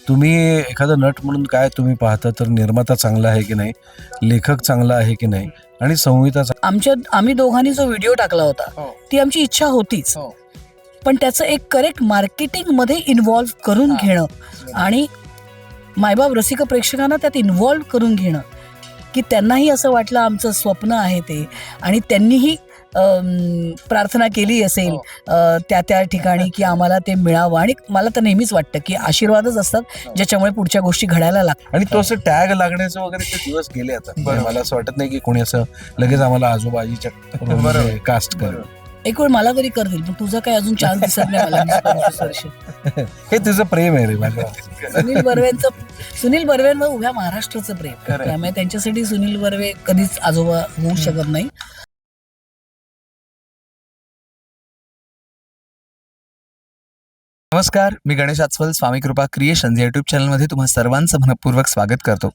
तुम्ही एखादा नट म्हणून काय तुम्ही पाहता तर निर्माता चांगला आहे की नाही, लेखक चांगला आहे की नाही आणि संहिता आम्ही दोघांनी जो व्हिडिओ टाकला होता ती आमची इच्छा होतीच, पण त्याचं एक करेक्ट मार्केटिंग मध्ये इन्व्हॉल्व्ह करून घेणं आणि मायबाप रसिक प्रेक्षकांना त्यात इन्व्हॉल्व्ह करून घेणं की त्यांनाही असं वाटलं आमचं स्वप्न आहे ते, आणि त्यांनीही प्रार्थना केली असेल त्या त्या ठिकाणी की आम्हाला ते मिळावं. आणि मला तर नेहमीच वाटतं की आशीर्वादच असतात ज्याच्यामुळे पुढच्या गोष्टी घडायला लागतात. आणि तो असं टॅग लागण्याचं वगैरे ते दिवस गेले आता. म्हणजे मला असं वाटत नाही की कोणी असं लगेच आम्हाला आजोबाजीच्या कास्ट करेल. एक वेळ मला तरी करतील, पण तुझा काही अजून चान्स दिसत नाही मला. 20-25 वर्ष हे तुझं प्रेम आहे रे माझ्या. सुनील बर्वेंवर उभ्या महाराष्ट्राचं प्रेम, त्यामुळे त्यांच्यासाठी सुनील बर्वे कधीच आजोबा होऊ शकत नाही. नमस्कार, मी गणेश आचवल, स्वामी कृपा क्रिएशन्स या यूट्यूब चॅनलमध्ये तुम्हा सर्वांचं मनपूर्वक स्वागत करतो.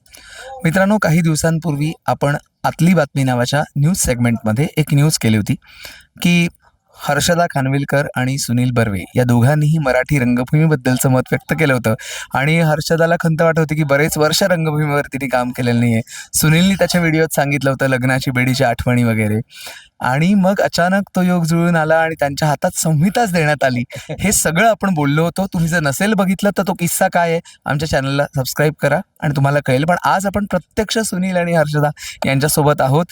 मित्रांनो, काही दिवसांपूर्वी आपण आतली बातमी नावाच्या न्यूज सेगमेंटमध्ये एक न्यूज केली होती की हर्षदा खानविलकर आणि सुनील बर्वे या दोघांनीही मराठी रंगभूमीबद्दलचं मत व्यक्त केलं होतं. आणि हर्षदाला खंत वाटत होती की बरेच वर्ष रंगभूमीवर तिने काम केलेलं नाही आहे. सुनीलनी त्याच्या व्हिडिओत सांगितलं होतं लग्नाची बेडीची आठवणी वगैरे. आणि मग अचानक तो योग जुळून आला आणि त्यांच्या हातात संहिताच देण्यात आली. हे सगळं आपण बोललो होतो. तुम्ही जर नसेल बघितलं तर तो किस्सा काय आहे आमच्या चॅनलला सबस्क्राईब करा आणि तुम्हाला कळेल. पण आज आपण प्रत्यक्ष सुनील आणि हर्षदा यांच्यासोबत आहोत.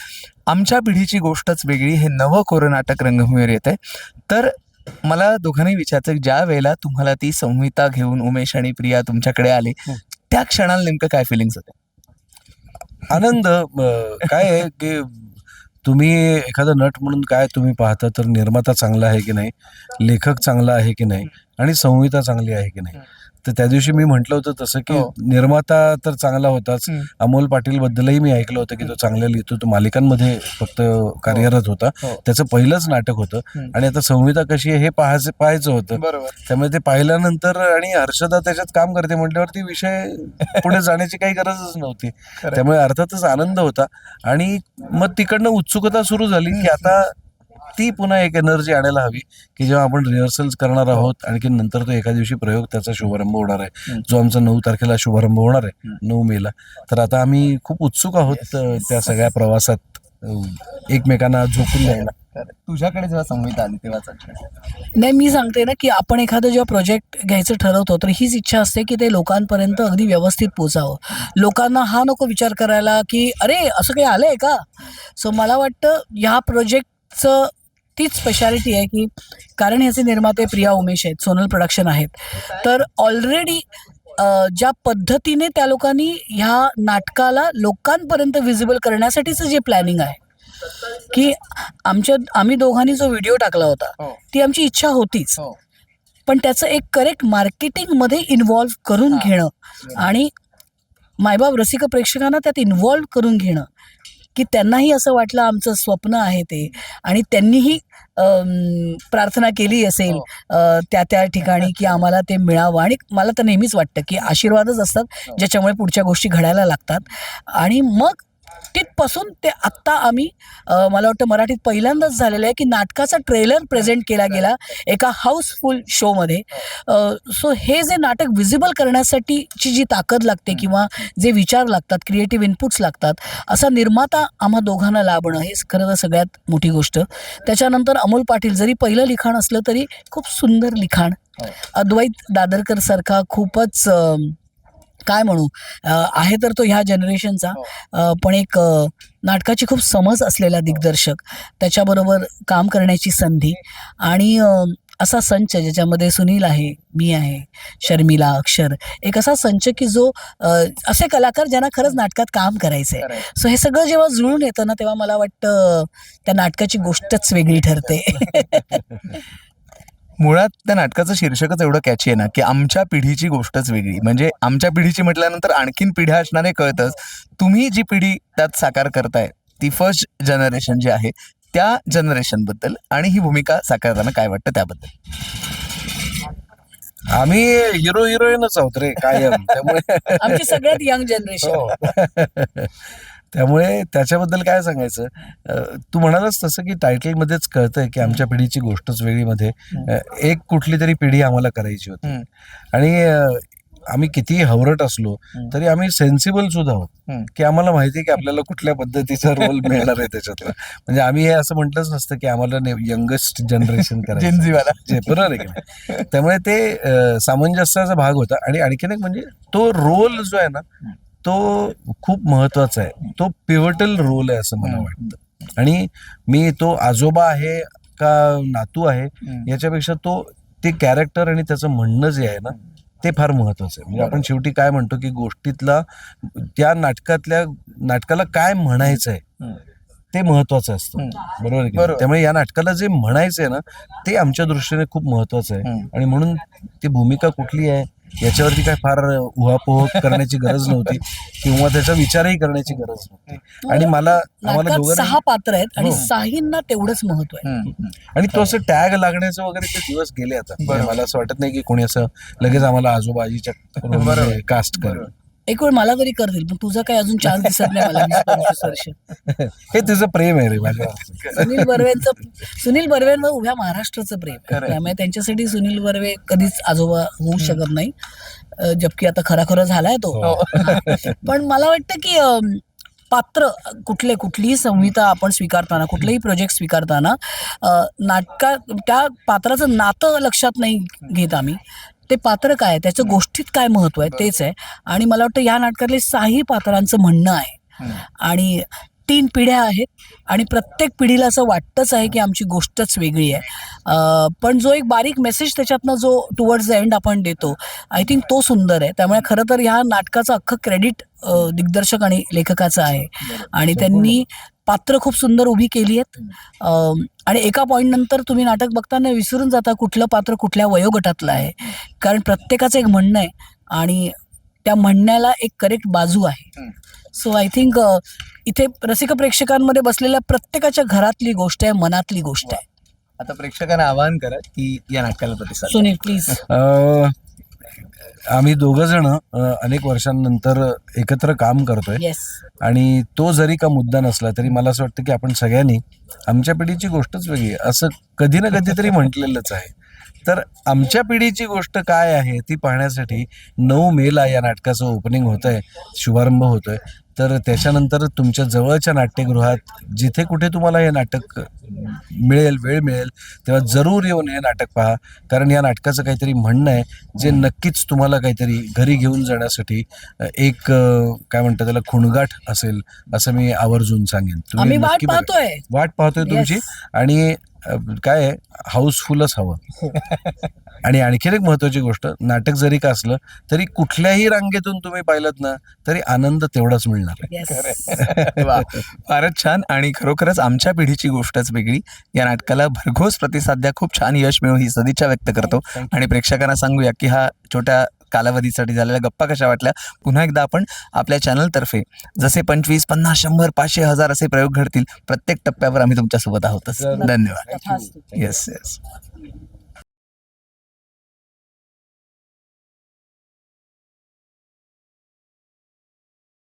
आमच्या पिढीची गोष्टच वेगळी हे नवं कोरं नाटक रंगभूमीवर येत आहे. तर मला दोघांनाही विचारायचं, ज्या वेळेला तुम्हाला ती संहिता घेऊन उमेश आणि प्रिया तुमच्याकडे आले त्या क्षणाला नेमकं काय फिलिंग्स होते? आनंद. काय आहे की तुम्ही एखादा नट म्हणून काय तुम्ही पाहता तर निर्माता चांगला आहे की नाही, लेखक चांगला आहे की नाही आणि संहिता चांगली आहे की नाही. तर त्या दिवशी मी म्हटलं होतं तसं की निर्माता तर चांगला होताच. अमोल पाटील बद्दलही मी ऐकलं होतं की तो चांगला लिहितो, तो मालिकांमध्ये फक्त कार्यरत होता, त्याचं पहिलंच नाटक होतं. आणि आता संहिता कशी आहे हे पाहायचं होतं. त्यामुळे ते पाहिल्यानंतर आणि हर्षदा त्याच्यात काम करते म्हटल्यावरती विषय पुढे जाण्याची काही गरजच नव्हती. त्यामुळे अर्थातच आनंद होता. आणि मग तिकडनं उत्सुकता सुरू झाली की आता ती पुन्हा एक एनर्जी आणायला हवी की जेव्हा आपण रिहर्सल्स करणार आहोत. आणखी नंतर तो एका दिवशी प्रयोग त्याचा शुभारंभ होणार आहे, जो आमचा 9 तारखेला शुभारंभ होणार आहे, 9 मेला. तर आता आम्ही खूप उत्सुक आहोत त्या सगळ्या प्रवासात एकमेकांना झोकून द्यायला. तुझ्याकडे जेव्हा संहिता आली तेव्हा नाही, मी सांगते ना की आपण एखादं जेव्हा प्रोजेक्ट घ्यायचं ठरवतो तर हीच इच्छा असते की ते लोकांपर्यंत अगदी व्यवस्थित पोचावं. लोकांना हा नको विचार करायला की अरे असं काही आलंय का. सो मला वाटतं ह्या प्रोजेक्टचं तीच स्पेशालिटी आहे की कारण ह्याचे निर्माते प्रिया उमेश आहेत, सोनल प्रोडक्शन आहेत. तर ऑलरेडी ज्या पद्धतीने त्या लोकांनी ह्या नाटकाला लोकांपर्यंत व्हिजिबल करण्यासाठीचं जे प्लॅनिंग आहे की आम्ही दोघांनी जो व्हिडिओ टाकला होता ती आमची इच्छा होतीच, पण त्याचं एक करेक्ट मार्केटिंग मध्ये इन्व्हॉल्व्ह करून घेणं आणि मायबाप रसिक प्रेक्षकांना त्यात इन्व्हॉल्व्ह करून घेणं की त्यांनाही असं वाटलं आमचं स्वप्न आहे ते, आणि त्यांनीही प्रार्थना केली असेल त्या त्या ठिकाणी की आम्हाला ते मिळावं. आणि मला तर नेहमीच वाटतं की आशीर्वादच असतात ज्याच्यामुळे पुढच्या गोष्टी घडायला लागतात. आणि मग तिथपासून ते आत्ता आम्ही मला वाटतं मराठीत पहिल्यांदाच झालेलं आहे की नाटकाचा ट्रेलर प्रेझेंट केला गेला एका हाऊसफुल शोमध्ये. सो हे जे नाटक व्हिजिबल करण्यासाठीची जी ताकद लागते किंवा जे विचार लागतात, क्रिएटिव्ह इनपुट्स लागतात, असा निर्माता आम्हा दोघांना लाभणं हे खरं तर सगळ्यात मोठी गोष्ट. त्याच्यानंतर अमोल पाटील, जरी पहिलं लिखाण असलं तरी खूप सुंदर लिखाण. अद्वैत दादरकर सारखा खूपच काय म्हणू आहे तर तो ह्या जनरेशनचा पण एक नाटकाची खूप समज असलेला दिग्दर्शक, त्याच्याबरोबर काम करण्याची संधी. आणि असा संच ज्याच्यामध्ये सुनील आहे, मी आहे, शर्मिला, अक्षर, एक असा संच की जो असे कलाकार ज्यांना खरंच नाटकात काम करायचंय. सो हे सगळं जेव्हा जुळून येतं ना तेव्हा मला वाटतं त्या नाटकाची गोष्टच वेगळी ठरते. मुळात त्या नाटकाचं शीर्षकच एवढं कॅची आहे ना की आमच्या पिढीची गोष्टच वेगळी. म्हणजे आमच्या पिढीची म्हटल्यानंतर आणखीन पिढ्या असणारे कळतच. तुम्ही जी पिढी त्यात साकार करताय ती फर्स्ट जनरेशन जी आहे त्या जनरेशन बद्दल आणि ही भूमिका साकारताना काय वाटतं त्याबद्दल? आम्ही हिरो हिरोईनच आहोत रे कायम. त्यामुळे आमची सगळ्यात यंग जनरेशन. त्यामुळे त्याच्याबद्दल काय सांगायचं. तू म्हणालास तसं की टायटलमध्येच कळतंय की आमच्या पिढीची गोष्टच वेगळी मध्ये एक कुठली तरी पिढी आम्हाला करायची होती. आणि आम्ही कितीही हवरट असलो तरी आम्ही सेन्सिबल सुद्धा आहोत, की आम्हाला माहिती आहे की आपल्याला कुठल्या पद्धतीचा रोल मिळणार आहे त्याच्यातला. म्हणजे आम्ही हे असं म्हटलंच नसतं की आम्हाला यंगेस्ट जनरेशन करायचं, जेनझीवाला. बरोबर आहे की नाही. त्यामुळे ते सामंजस्याचा भाग होता. आणि आणखीन एक म्हणजे तो रोल जो आहे ना तो खूप महत्वाचा आहे, तो पिव्हटल रोल आहे असं मला वाटतं. आणि मी तो आजोबा आहे का नातू आहे याच्यापेक्षा ते कॅरेक्टर आणि त्याचं म्हणणं जे आहे ना ते फार महत्वाचं आहे. म्हणजे आपण शेवटी काय म्हणतो की गोष्टीतला त्या नाटकाला काय म्हणायचं आहे ते महत्वाचं असतं, बरोबर आहे की नाही? त्यामुळे या नाटकाला जे म्हणायचं आहे ना ते आमच्या दृष्टीने खूप महत्वाचं आहे. आणि म्हणून ती भूमिका कुठली आहे याच्यावरती काय फार उहापोह करण्याची गरज नव्हती किंवा त्याचा विचारही करण्याची गरज नव्हती. आणि आम्हाला नाटकात दोघांना 6 पात्र आहेत आणि हो. 6हींना तेवढंच महत्व आहे. आणि तो असं टॅग लागण्याचं वगैरे ते दिवस गेले आता. म्हणजे मला असं वाटत नाही की कोणी असं लगेच आम्हाला आजोबा आजीच्या कास्ट करेल. एक वेळ मला तरी करतील, पण तुझा काही अजून चान्स दिसत नाही मला 20-25 वर्ष. हे तुझं प्रेम आहे रे माझ्या. सुनील बर्वेंवर उभ्या महाराष्ट्राचं प्रेम आहे. त्यामुळे त्यांच्यासाठी सुनील बर्वे कधीच आजोबा होऊ शकत नाही, जबकि आता खरा झालाय तो. पण मला वाटतं की पात्र कुठलीही संहिता आपण स्वीकारताना, कुठलेही प्रोजेक्ट स्वीकारताना नाटकात त्या पात्राचं नातं लक्षात नाही घेत आम्ही. ते पात्र काय आहे, त्याचं गोष्टीत काय महत्व आहे तेच आहे. आणि मला वाटतं या नाटकातले 6ही पात्रांचं म्हणणं आहे. आणि 3 पिढ्या आहेत आणि प्रत्येक पिढीला असं वाटतंच आहे की आमची गोष्टच वेगळी आहे. पण जो एक बारीक मेसेज त्याच्यातनं जो टुवर्ड्स द एंड आपण देतो, आय थिंक तो सुंदर आहे. त्यामुळे खरं तर ह्या नाटकाचं अख्खं क्रेडिट दिग्दर्शक आणि लेखकाचं आहे. आणि त्यांनी पात्र खूप सुंदर उभी केली आहेत. आणि एका पॉईंट नंतर तुम्ही नाटक बघताना विसरून जाता कुठलं पात्र कुठल्या वयोगटातलं आहे, कारण प्रत्येकाचं एक म्हणणं आहे आणि त्या म्हणण्याला एक करेक्ट बाजू आहे. सो आय थिंक इथे रसिक प्रेक्षकांमध्ये बसलेल्या प्रत्येकाच्या घरातली गोष्ट आहे, मनातली गोष्ट आहे. आता प्रेक्षकांना आवाहन करा की या नाटकाला प्रतिसाद द्या. सुनील प्लीज. आम्ही दोघं जण अनेक वर्षांनंतर एकत्र काम करतोय. येस. आणि तो जरी का मुद्दा नसला तरी मला असं वाटतं की आपण सगळ्यांनी आमच्या पिढीची गोष्टच वेगळी आहे असं कधी ना कधीतरी म्हटलेलंच आहे. तर आमच्या पिढीची गोष्ट काय आहे ती पाहण्यासाठी 9 मेला या नाटकाचं ओपनिंग होत आहे, शुभारंभ होतोय. तर त्याच्यानंतर तुमच्या जवळच्या नाट्यगृहात जिथे कुठे तुम्हाला हे नाटक वेळ मिळेल तेव्हा जरूर येऊन हे नाटक पहा. कारण या नाटकाचं काहीतरी म्हणणं आहे जे नक्कीच तुम्हाला काहीतरी घरी घेऊन जाण्यासाठी एक काय म्हणतात त्याला खुणगाठ असेल असं मी आवर्जून सांगेन. आम्ही वाट नक्की बघा. पाहतोय. वाट पाहतोय तुमची. आणि काय आहे, हाऊसफुलच हवं. आणि आणखीन एक महत्वाची गोष्ट, नाटक जरी का असलं तरी कुठल्याही रांगेतून तुम्ही पाहिलं ना तरी आनंद तेवढाच मिळणार आहे. येस. वा, फारच छान. आणि खरोखरच आमच्या पिढीची गोष्टच वेगळी या नाटकाला भरघोस प्रतिसाद द्या, खूप छान यश मिळो ही सदिच्छा व्यक्त करतो. आणि प्रेक्षकांना सांगूया की हा छोट्या कालावधीसाठी झालेल्या गप्पा कशा वाटल्या. पुन्हा एकदा आपण आपल्या चॅनलतर्फे जसे 25, 50, 100, 500, 1000 असे प्रयोग घडतील प्रत्येक टप्प्यावर आम्ही तुमच्यासोबत आहोतच. धन्यवाद. येस.